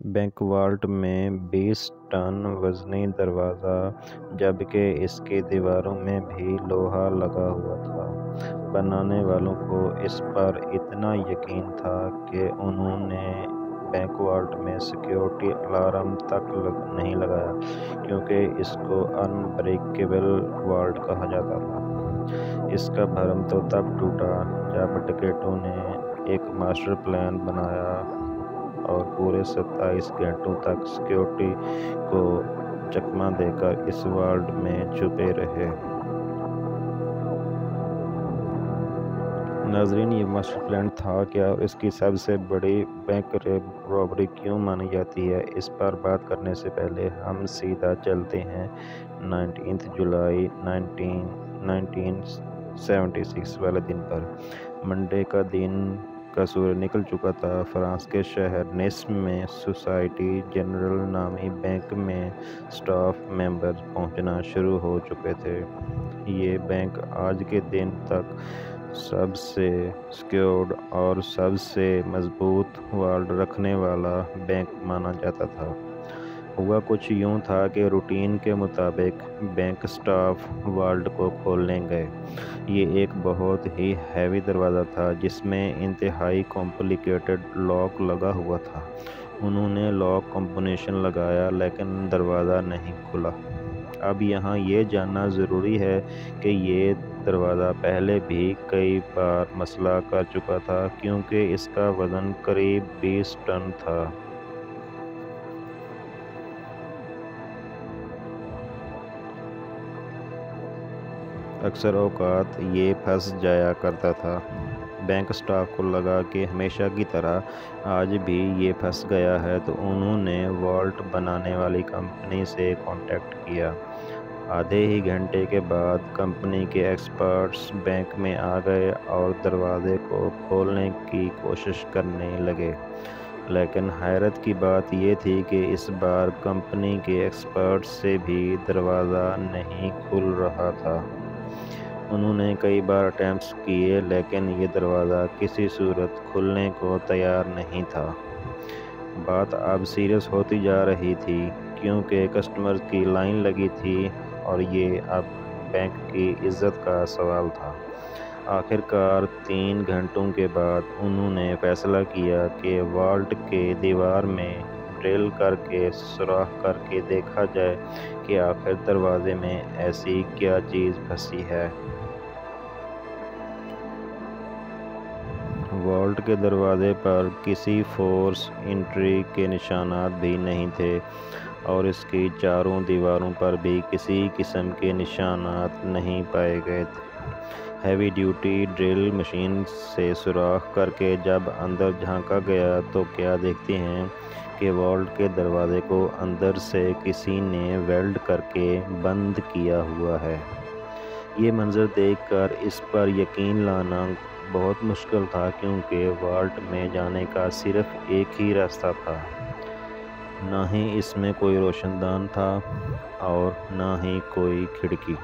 Bank volt में 20 ton वजनी दरवाज़ा, जबकि इसकी दीवारों में भी लोहा लगा हुआ था। बनाने वालों को इस पर इतना यकीन था कि उन्होंने बैंक वाल्ट में सिक्योरिटी अलार्म तक नहीं लगाया, क्योंकि इसको अनब्रेकेबल वाल्ट कहा जाता था। इसका भरम तो तब टूटा जब डकैतों ने एक मास्टर प्लान बनाया और पूरे 27 घंटों तक सिक्योरिटी को चकमा देकर इस वाल्ट में छुपे रहे। नाज़रीन, ये मास्टर प्लान था क्या और इसकी सबसे बड़ी बैंक रॉबरी क्यों मानी जाती है? इस पर बात करने से पहले हम सीधा चलते हैं 19 जुलाई 1976 वाले दिन पर। मंडे का दिन का सूरज निकल चुका था। फ्रांस के शहर निस में सोसाइटी जनरल नामी बैंक में स्टाफ मेंबर पहुंचना शुरू हो चुके थे। ये बैंक आज के दिन तक सबसे सिक्योर्ड और सबसे मजबूत वाल्ट रखने वाला बैंक माना जाता था। हुआ कुछ यूं था कि रूटीन के मुताबिक बैंक स्टाफ वाल्ट को खोलने गए। ये एक बहुत ही हैवी दरवाज़ा था जिसमें इंतहाई कॉम्प्लिकेटेड लॉक लगा हुआ था। उन्होंने लॉक कॉम्बिनेशन लगाया, लेकिन दरवाज़ा नहीं खुला। अब यहाँ ये जानना ज़रूरी है कि ये दरवाज़ा पहले भी कई बार मसला कर चुका था, क्योंकि इसका वज़न करीब 20 टन था। अक्सर औकात ये फंस जाया करता था। बैंक स्टाफ को लगा कि हमेशा की तरह आज भी ये फंस गया है, तो उन्होंने वॉल्ट बनाने वाली कंपनी से कांटेक्ट किया। आधे ही घंटे के बाद कंपनी के एक्सपर्ट्स बैंक में आ गए और दरवाजे को खोलने की कोशिश करने लगे। लेकिन हैरत की बात यह थी कि इस बार कंपनी के एक्सपर्ट्स से भी दरवाज़ा नहीं खुल रहा था। उन्होंने कई बार अटैम्प्ट्स किए, लेकिन ये दरवाज़ा किसी सूरत खुलने को तैयार नहीं था। बात अब सीरियस होती जा रही थी, क्योंकि कस्टमर्स की लाइन लगी थी और ये अब बैंक की इज्जत का सवाल था। आखिरकार 3 घंटों के बाद उन्होंने फैसला किया कि वाल्ट के दीवार में ड्रिल करके सुराख करके देखा जाए कि आखिर दरवाजे में ऐसी क्या चीज़ फंसी है। वॉल्ट के दरवाजे पर किसी फोर्स एंट्री के निशानात भी नहीं थे और इसकी चारों दीवारों पर भी किसी किस्म के निशानात नहीं पाए गए थे। हैवी ड्यूटी ड्रिल मशीन से सुराख करके जब अंदर झांका गया तो क्या देखते हैं कि वॉल्ट के दरवाजे को अंदर से किसी ने वेल्ड करके बंद किया हुआ है। ये मंजर देखकर इस पर यकीन लाना बहुत मुश्किल था, क्योंकि वॉल्ट में जाने का सिर्फ एक ही रास्ता था। ना ही इसमें कोई रोशनदान था और ना ही कोई खिड़की,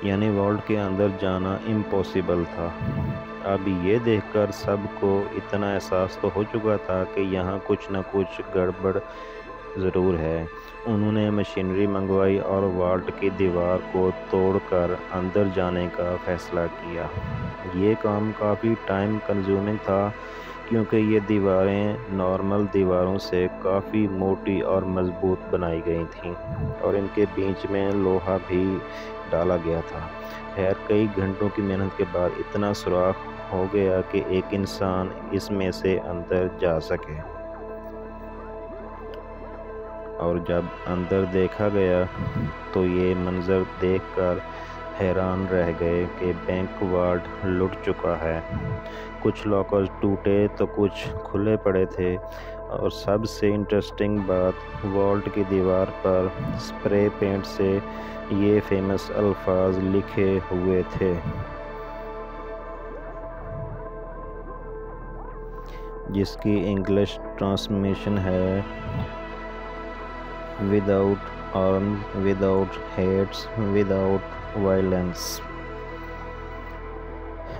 यानी वॉल्ट के अंदर जाना इम्पॉसिबल था। अब ये देखकर सबको इतना एहसास तो हो चुका था कि यहाँ कुछ न कुछ गड़बड़ ज़रूर है। उन्होंने मशीनरी मंगवाई और वॉल्ट की दीवार को तोड़कर अंदर जाने का फ़ैसला किया। ये काम काफ़ी टाइम कंज्यूमिंग था, क्योंकि ये दीवारें नॉर्मल दीवारों से काफ़ी मोटी और मज़बूत बनाई गई थीं और इनके बीच में लोहा भी डाला गया था। खैर, कई घंटों की मेहनत के बाद इतना सुराख हो गया कि एक इंसान इसमें से अंदर जा सके। और जब अंदर देखा गया तो ये मंज़र देखकर हैरान रह गए कि बैंक वाल्ट लुट चुका है। कुछ लॉकर्स टूटे तो कुछ खुले पड़े थे, और सबसे इंटरेस्टिंग बात, वॉल्ट की दीवार पर स्प्रे पेंट से ये फेमस अल्फाज लिखे हुए थे, जिसकी इंग्लिश ट्रांसलेशन है, without arms, without heads, without violence.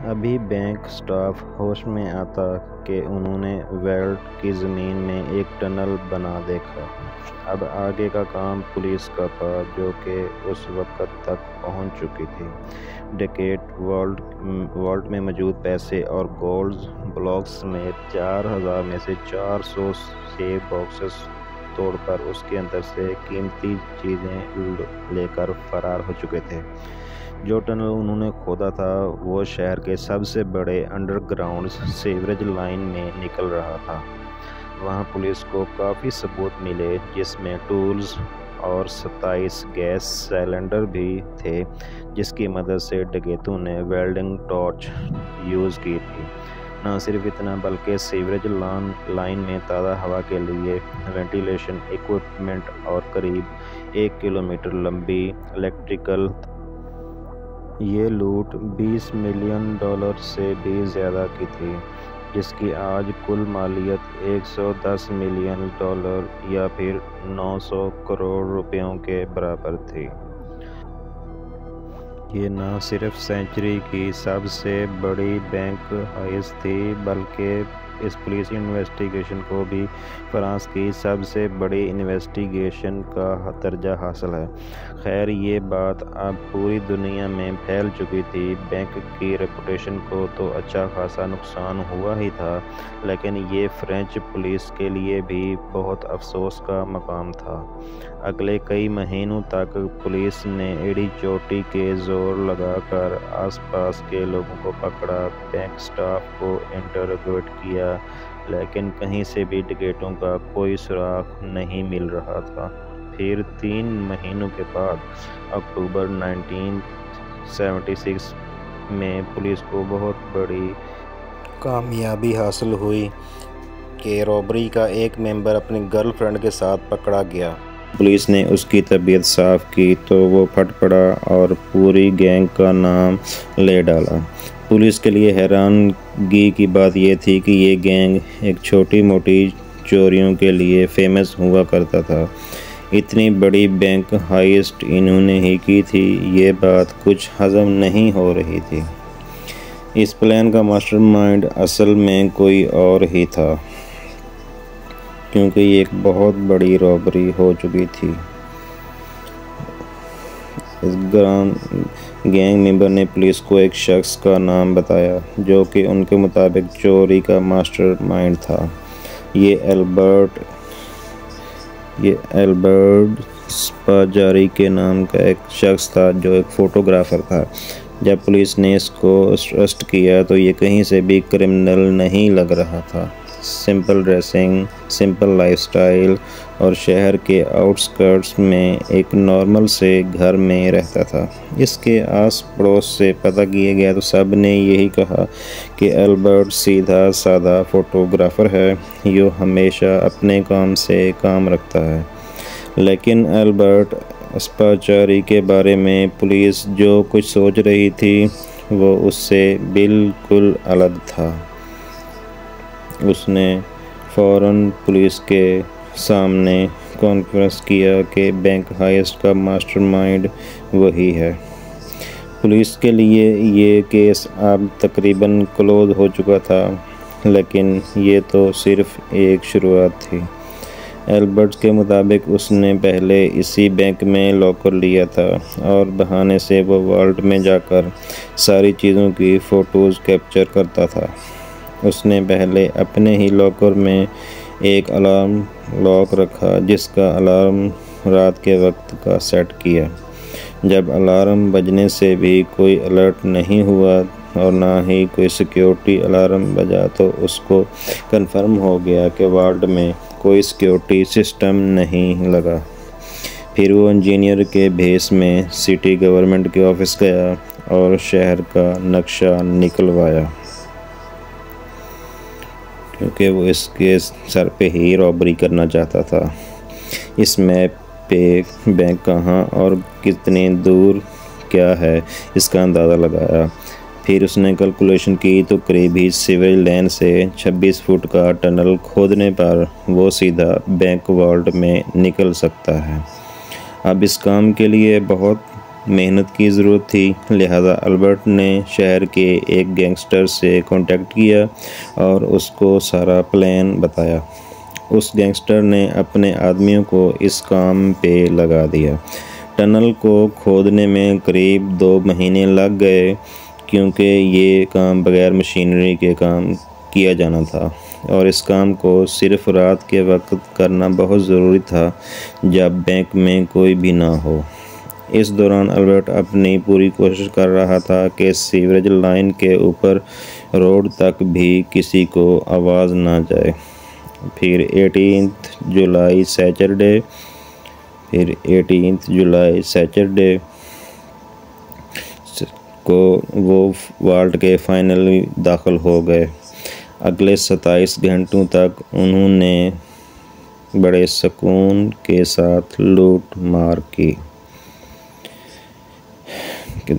अभी बैंक स्टाफ होश में आता कि उन्होंने वेल्ट की ज़मीन में एक टनल बना देखा। अब आगे का काम पुलिस का था, जो कि उस वक्त तक पहुंच चुकी थी। डकैत वॉल्ट में मौजूद पैसे और गोल्ड ब्लॉक्स में 4000 में से 400 सेफ बॉक्सेस तोड़कर उसके अंदर से कीमती चीज़ें लेकर फरार हो चुके थे। जो टनल उन्होंने खोदा था वो शहर के सबसे बड़े अंडरग्राउंड सीवरेज लाइन में निकल रहा था। वहां पुलिस को काफ़ी सबूत मिले, जिसमें टूल्स और 27 गैस सिलेंडर भी थे, जिसकी मदद से डकैतों ने वेल्डिंग टॉर्च यूज़ की थी। न सिर्फ इतना, बल्कि सीवरेज लाइन में ताज़ा हवा के लिए वेंटिलेशन इक्विपमेंट और करीब 1 किलोमीटर लंबी इलेक्ट्रिकल। ये लूट $20 मिलियन से भी ज़्यादा की थी, जिसकी आज कुल मालियत $110 मिलियन या फिर 900 करोड़ रुपयों के बराबर थी। ये न सिर्फ सेंचुरी की सबसे बड़ी बैंक हाइस्ट थी, बल्कि इस पुलिस इन्वेस्टिगेशन को भी फ्रांस की सबसे बड़ी इन्वेस्टिगेशन का दर्जा हासिल है। खैर, ये बात अब पूरी दुनिया में फैल चुकी थी। बैंक की रेपुटेशन को तो अच्छा खासा नुकसान हुआ ही था, लेकिन ये फ्रेंच पुलिस के लिए भी बहुत अफसोस का मकाम था। अगले कई महीनों तक पुलिस ने एड़ी चोटी के जोर लगाकर आसपास के लोगों को पकड़ा, बैंक स्टाफ को इंटरोगेट किया, लेकिन कहीं से भी डकैतों का कोई सुराग नहीं मिल रहा था। फिर 3 महीनों के बाद अक्टूबर 1976 में पुलिस को बहुत बड़ी कामयाबी हासिल हुई कि रॉबरी का एक मेंबर अपनी गर्लफ्रेंड के साथ पकड़ा गया। पुलिस ने उसकी तबीयत साफ की तो वो फट पड़ा और पूरी गैंग का नाम ले डाला। पुलिस के लिए हैरानगी की बात यह थी कि ये गैंग एक छोटी मोटी चोरियों के लिए फेमस हुआ करता था। इतनी बड़ी बैंक हाइस्ट इन्होंने ही की थी, ये बात कुछ हजम नहीं हो रही थी। इस प्लान का मास्टरमाइंड असल में कोई और ही था, क्योंकि ये एक बहुत बड़ी रॉबरी हो चुकी थी। इस गैंग मेंबर ने पुलिस को एक शख्स का नाम बताया, जो कि उनके मुताबिक चोरी का मास्टरमाइंड था। ये एल्बर्ट स्पाजारी के नाम का एक शख्स था, जो एक फ़ोटोग्राफ़र था। जब पुलिस ने इसको अरेस्ट किया तो ये कहीं से भी क्रिमिनल नहीं लग रहा था। सिंपल ड्रेसिंग, सिंपल लाइफस्टाइल और शहर के आउटस्कर्ट्स में एक नॉर्मल से घर में रहता था। इसके आस पड़ोस से पता किया गया तो सब ने यही कहा कि एल्बर्ट सीधा साधा फ़ोटोग्राफ़र है, जो हमेशा अपने काम से काम रखता है। लेकिन एल्बर्ट स्पाचारी के बारे में पुलिस जो कुछ सोच रही थी वो उससे बिल्कुल अलग था। उसने फ़ौरन पुलिस के सामने कॉन्फ्रेंस किया कि बैंक हाइस्ट का मास्टरमाइंड वही है। पुलिस के लिए ये केस अब तकरीबन क्लोज हो चुका था, लेकिन ये तो सिर्फ एक शुरुआत थी। एल्बर्ट के मुताबिक उसने पहले इसी बैंक में लॉकर लिया था और बहाने से वो वॉल्ट में जाकर सारी चीज़ों की फ़ोटोज़ कैप्चर करता था। उसने पहले अपने ही लॉकर में एक अलार्म लॉक रखा, जिसका अलार्म रात के वक्त का सेट किया। जब अलार्म बजने से भी कोई अलर्ट नहीं हुआ और ना ही कोई सिक्योरिटी अलार्म बजा, तो उसको कंफर्म हो गया कि वार्ड में कोई सिक्योरिटी सिस्टम नहीं लगा। फिर वो इंजीनियर के भेस में सिटी गवर्नमेंट के ऑफिस गया और शहर का नक्शा निकलवाया, क्योंकि वो इसके सर पे ही रॉबरी करना चाहता था। इस मैप पे बैंक कहाँ और कितने दूर क्या है, इसका अंदाज़ा लगाया। फिर उसने कैलकुलेशन की तो करीबी सीवरेज लाइन से 26 फुट का टनल खोदने पर वो सीधा बैंक वॉल्ट में निकल सकता है। अब इस काम के लिए बहुत मेहनत की ज़रूरत थी, लिहाजा अल्बर्ट ने शहर के एक गैंगस्टर से कांटेक्ट किया और उसको सारा प्लान बताया। उस गैंगस्टर ने अपने आदमियों को इस काम पे लगा दिया। टनल को खोदने में करीब 2 महीने लग गए, क्योंकि ये काम बगैर मशीनरी के काम किया जाना था और इस काम को सिर्फ रात के वक्त करना बहुत ज़रूरी था, जब बैंक में कोई भी ना हो। इस दौरान अल्बर्ट अपनी पूरी कोशिश कर रहा था कि सीवरेज लाइन के ऊपर रोड तक भी किसी को आवाज़ ना जाए। फिर 18 जुलाई सैटरडे को वो वाल्ट के फाइनली दाखिल हो गए। अगले 27 घंटों तक उन्होंने बड़े सुकून के साथ लूट मार की।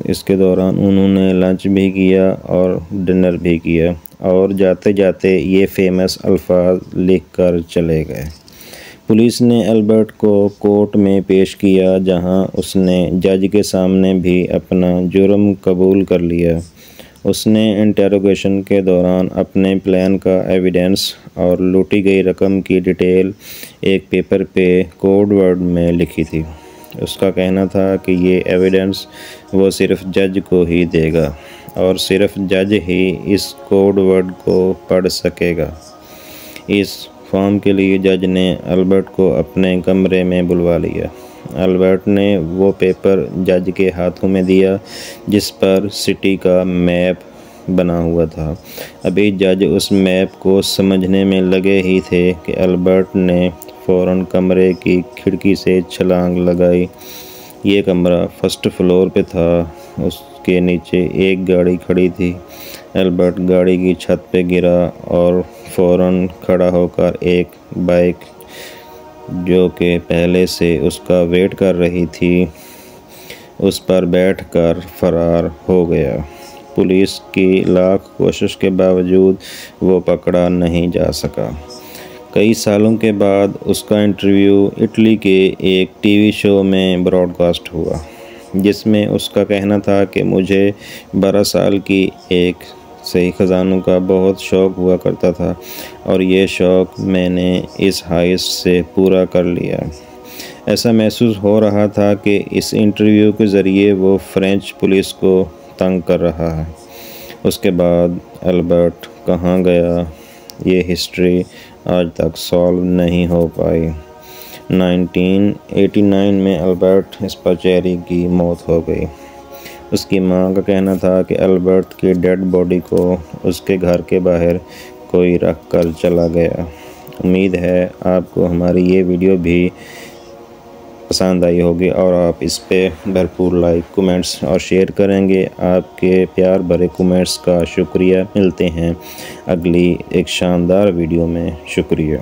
इसके दौरान उन्होंने लंच भी किया और डिनर भी किया और जाते जाते ये फेमस अल्फाज लिख कर चले गए। पुलिस ने अल्बर्ट को कोर्ट में पेश किया, जहां उसने जज के सामने भी अपना जुर्म कबूल कर लिया। उसने इंटेरोगेशन के दौरान अपने प्लान का एविडेंस और लूटी गई रकम की डिटेल एक पेपर पे कोड वर्ड में लिखी थी। उसका कहना था कि ये एविडेंस वो सिर्फ जज को ही देगा और सिर्फ जज ही इस कोड वर्ड को पढ़ सकेगा। इस फॉर्म के लिए जज ने अल्बर्ट को अपने कमरे में बुलवा लिया। अल्बर्ट ने वो पेपर जज के हाथों में दिया जिस पर सिटी का मैप बना हुआ था। अभी जज उस मैप को समझने में लगे ही थे कि अल्बर्ट ने फ़ौरन कमरे की खिड़की से छलांग लगाई। ये कमरा फर्स्ट फ्लोर पे था। उसके नीचे एक गाड़ी खड़ी थी। अल्बर्ट गाड़ी की छत पे गिरा और फ़ौरन खड़ा होकर एक बाइक जो कि पहले से उसका वेट कर रही थी, उस पर बैठकर फरार हो गया। पुलिस की लाख कोशिश के बावजूद वो पकड़ा नहीं जा सका। कई सालों के बाद उसका इंटरव्यू इटली के एक टीवी शो में ब्रॉडकास्ट हुआ, जिसमें उसका कहना था कि मुझे 12 साल की एक सही ख़जानों का बहुत शौक़ हुआ करता था और ये शौक़ मैंने इस हाइस्ट से पूरा कर लिया। ऐसा महसूस हो रहा था कि इस इंटरव्यू के ज़रिए वो फ्रेंच पुलिस को तंग कर रहा है। उसके बाद अल्बर्ट कहाँ गया, ये हिस्ट्री आज तक सॉल्व नहीं हो पाई। 1989 में अल्बर्ट स्पाचेरी की मौत हो गई। उसकी मां का कहना था कि अल्बर्ट की डेड बॉडी को उसके घर के बाहर कोई रख कर चला गया। उम्मीद है आपको हमारी ये वीडियो भी पसंद आई होगी और आप इस पे भरपूर लाइक, कमेंट्स और शेयर करेंगे। आपके प्यार भरे कमेंट्स का शुक्रिया। मिलते हैं अगली एक शानदार वीडियो में। शुक्रिया।